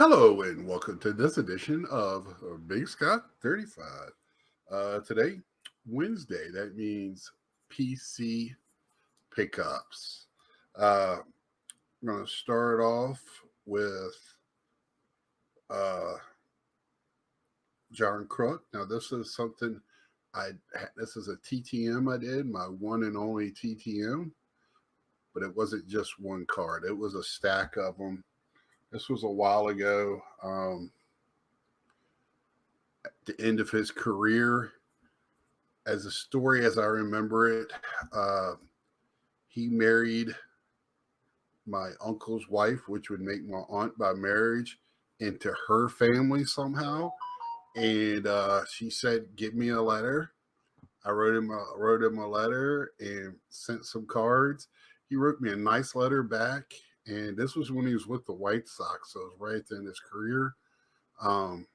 Hello and welcome to this edition of Big Scott 35. Today, Wednesday, that means PC pickups. I'm going to start off with uh, John Crook. Now, this is something this is a TTM I did, my one and only TTM, but it wasn't just one card, it was a stack of them. This was a while ago. At the end of his career, as a story as I remember it, uh, he married my uncle's wife, which would make my aunt by marriage, into her family somehow. And she said, "Give me a letter." I wrote him a letter and sent some cards. He wrote me a nice letter back, and this was when he was with the White Sox, so it was right at the end of his career. Um,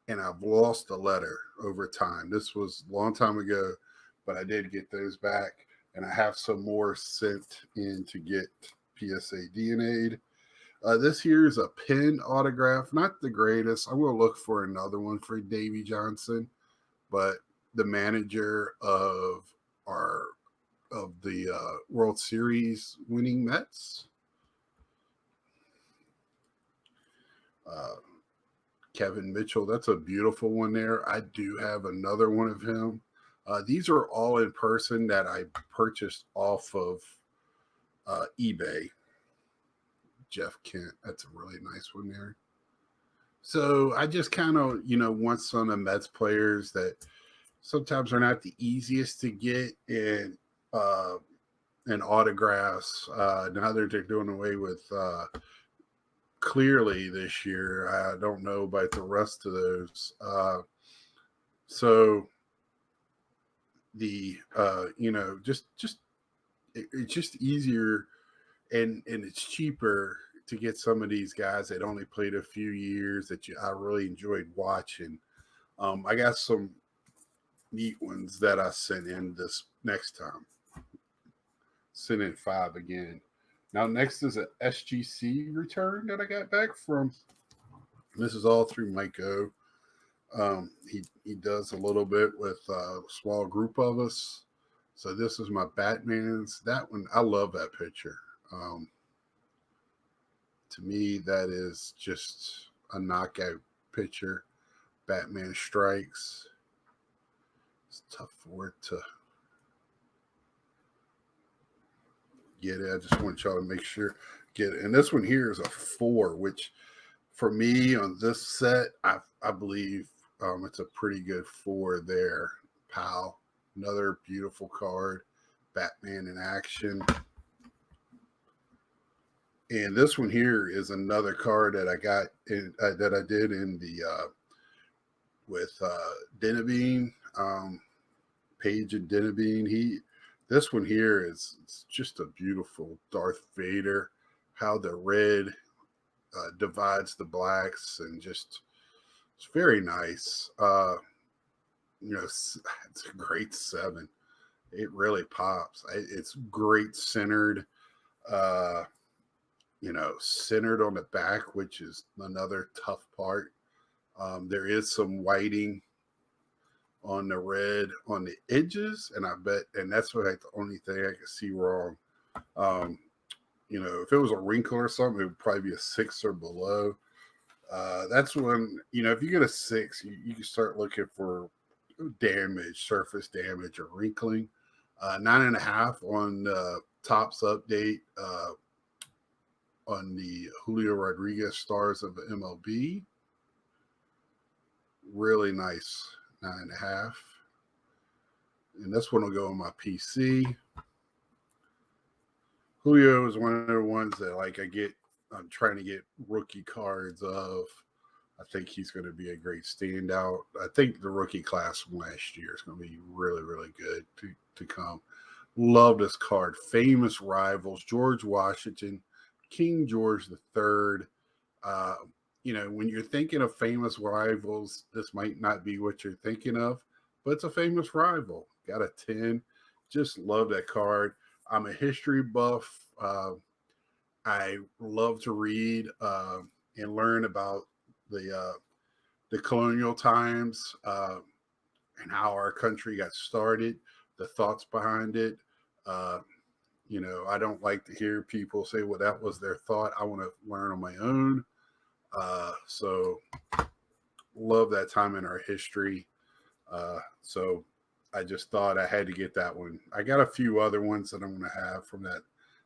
and I've lost the letter over time. This was a long time ago, but I did get those back, and I have some more sent in to get PSA DNA. This here is a pen autograph, not the greatest. I'm going to look for another one for Davey Johnson, but the manager of the World Series winning Mets. Kevin Mitchell, that's a beautiful one there. I do have another one of him. These are all in person that I purchased off of eBay. Jeff Kent, that's a really nice one there. So I just kind of, want some of the Mets players that sometimes are not the easiest to get and autographs. Now they're doing away with clearly this year. I don't know about the rest of those. So the it's just easier and it's cheaper to get some of these guys that only played a few years that I really enjoyed watching. I got some neat ones that I sent in this next time. Sent in 5 again. Now, next is an SGC return that I got back from. This is all through Mike O. He does a little bit with a small group of us. So this is my Batman's. That one, I love that picture. To me, that is just a knockout picture. Batman strikes. It's tough for it to get it. I just want y'all to make sure get it. And this one here is a 4, which for me on this set, I believe it's a pretty good 4 there. Pal, another beautiful card. Batman in action. And this one here is another card that I got that I did in the with Dennebean, Page and Dennebean. This one here is it's just a beautiful Darth Vader. How the red divides the blacks and just it's very nice. It's a great 7. It really pops. It's great centered. Centered on the back, which is another tough part. There is some whiting on the red on the edges, and that's the only thing I can see wrong. If it was a wrinkle or something, it would probably be a 6 or below. That's when, if you get a 6, you can start looking for damage, surface damage, or wrinkling. 9.5 on the Topps update. On the Julio Rodriguez Stars of MLB. Really nice 9.5. And this one will go on my PC. Julio is one of the ones that I'm trying to get rookie cards of. I think he's going to be a great standout. I think the rookie class from last year is going to be really, really good to come. Love this card. Famous rivals, George Washington, King George III. When you're thinking of famous rivals, this might not be what you're thinking of, but it's a famous rival. Got a 10. Just love that card. I'm a history buff. I love to read. and learn about the colonial times, and how our country got started, the thoughts behind it. Uh, I don't like to hear people say, well, that was their thought. I want to learn on my own. So love that time in our history. So I just thought I had to get that one. I got a few other ones that I'm going to have from that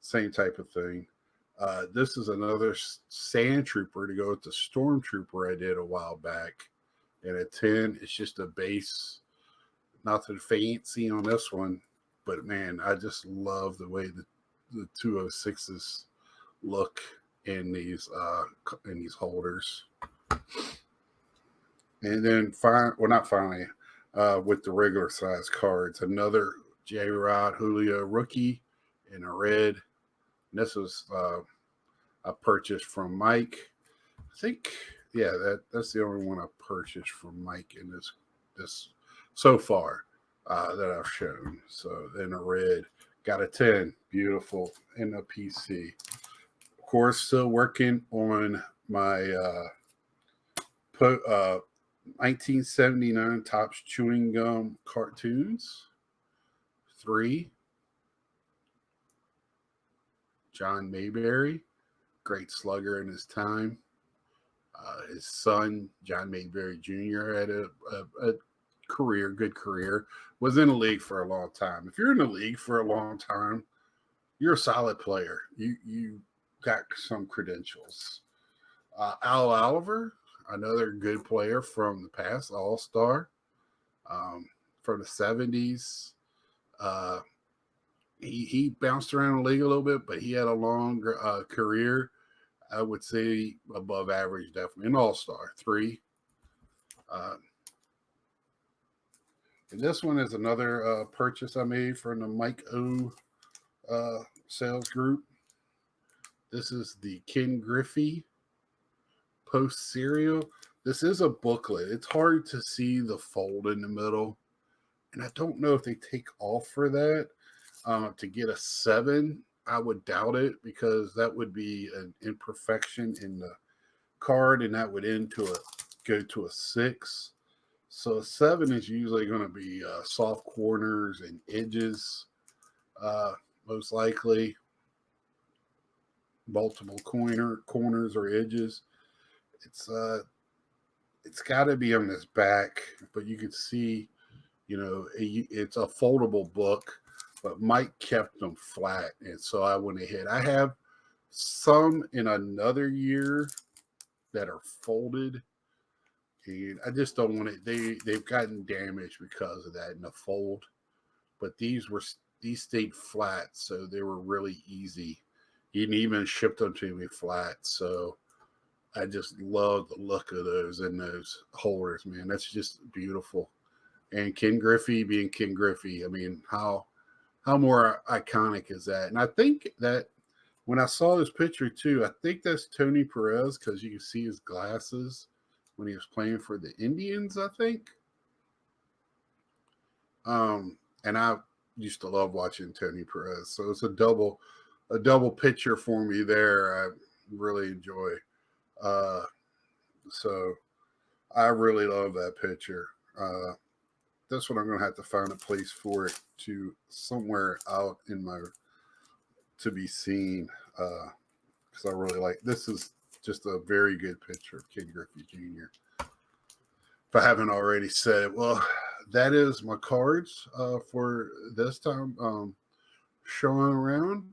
same type of thing. This is another sand trooper to go with the stormtrooper I did a while back. And a 10, it's just a base, nothing fancy on this one. But man, I just love the way the 206s look in these holders. And then not finally, with the regular size cards, another J Rod Julio rookie in a red. And this was I purchased from Mike. I think, yeah, that's the only one I purchased from Mike in this so far that I've shown. So in a red, got a 10, beautiful in a PC. Of course, still working on my 1979 Topps Chewing Gum cartoons. 3, John Mayberry, great slugger in his time. His son, John Mayberry Jr., had a good career, was in the league for a long time. If you're in the league for a long time, you're a solid player. You got some credentials. Al Oliver, another good player from the past, all-star, from the 70s. He bounced around the league a little bit, but he had a long career. I would say above average, definitely. An all-star, 3. And this one is another purchase I made from the Mike O sales group. This is the Ken Griffey Post Serial. This is a booklet. It's hard to see the fold in the middle. And I don't know if they take off for that. To get a 7, I would doubt it, because that would be an imperfection in the card, and that would go to a 6. So a 7 is usually going to be soft corners and edges, most likely multiple corners or edges. It's got to be on this back, but you can see, it's a foldable book. But Mike kept them flat, and so I went ahead. I have some in another year that are folded, and I just don't want it. They've gotten damaged because of that in the fold. But these stayed flat, so they were really easy. You can even ship them to me flat. So I just love the look of those in those holders, man. That's just beautiful. And Ken Griffey being Ken Griffey, I mean, how more iconic is that? And I think that when I saw this picture too, I think that's Tony Perez, because you can see his glasses when he was playing for the Indians, I think. And I used to love watching Tony Perez, so it's a double picture for me there. I really enjoy. So I really love that picture. This one I'm going to have to find a place for it to somewhere out in to be seen, because I really like. This is just a very good picture of Ken Griffey Jr. If I haven't already said it, well, that is my cards for this time showing around.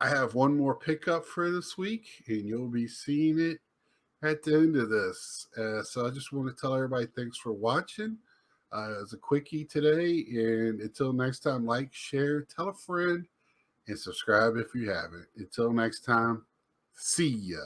I have one more pickup for this week, and you'll be seeing it at the end of this. So I just want to tell everybody thanks for watching. It's a quickie today, and until next time, like, share, tell a friend, and subscribe if you haven't. Until next time, see ya.